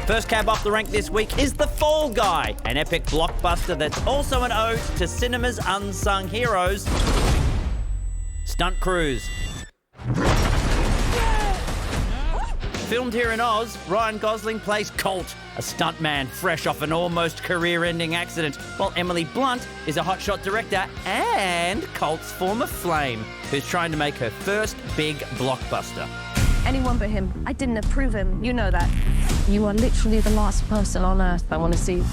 First cab off the rank this week is The Fall Guy, an epic blockbuster that's also an ode to cinema's unsung heroes, stunt crews. Filmed here in Oz, Ryan Gosling plays Colt, a stuntman fresh off an almost career-ending accident, while Emily Blunt is a hotshot director and Colt's former flame, who's trying to make her first big blockbuster. Anyone but him. I didn't approve him. You know that. You are literally the last person on earth I want to see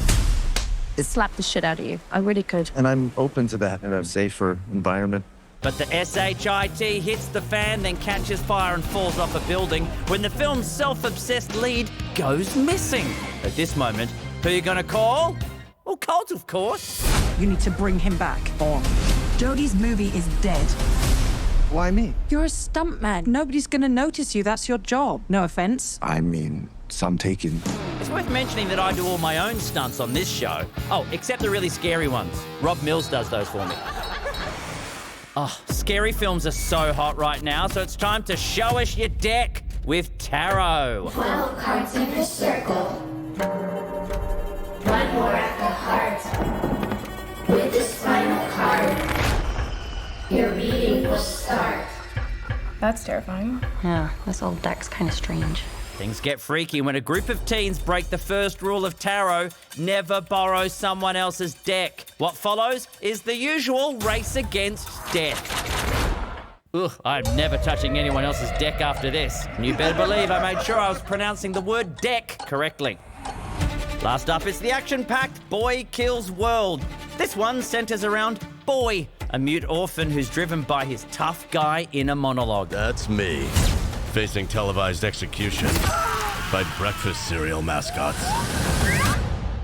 slap the shit out of you. I really could. And I'm open to that in a safer environment. But the SHIT hits the fan, then catches fire and falls off a building when the film's self-obsessed lead goes missing. At this moment, who are you gonna call? Well, Colt, of course. You need to bring him back on. Jodie's movie is dead. Why me? You're a stuntman. Nobody's gonna notice you. That's your job. No offense. I mean, some taken. It's worth mentioning that I do all my own stunts on this show. Oh, except the really scary ones. Rob Mills does those for me. Oh, scary films are so hot right now, so it's time to show us your deck with tarot. 12 cards in a circle. One more at the heart. With this final card, your reading will start. That's terrifying. Yeah, this old deck's kind of strange. Things get freaky when a group of teens break the first rule of tarot: never borrow someone else's deck. What follows is the usual race against death. Ugh, I'm never touching anyone else's deck after this. And you better believe I made sure I was pronouncing the word deck correctly. Last up is the action-packed Boy Kills World. This one centers around Boy, a mute orphan who's driven by his tough guy inner monologue. That's me, facing televised execution by breakfast cereal mascots.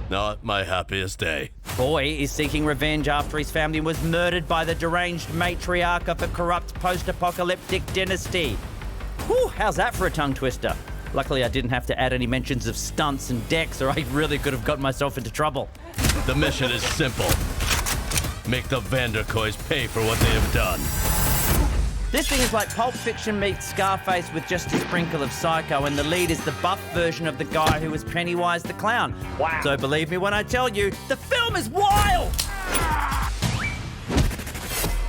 Not my happiest day. Boy is seeking revenge after his family was murdered by the deranged matriarch of a corrupt post-apocalyptic dynasty. Whew, how's that for a tongue twister? Luckily, I didn't have to add any mentions of stunts and decks, or I really could have gotten myself into trouble. The mission is simple. Make the Vanderkoys pay for what they have done. This thing is like Pulp Fiction meets Scarface with just a sprinkle of Psycho, and the lead is the buff version of the guy who was Pennywise the Clown. Wow. So believe me when I tell you, the film is wild!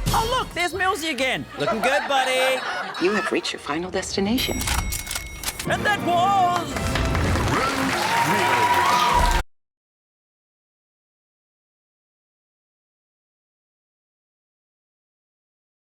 Oh look, there's Millsy again. Looking good, buddy. You have reached your final destination. And that was...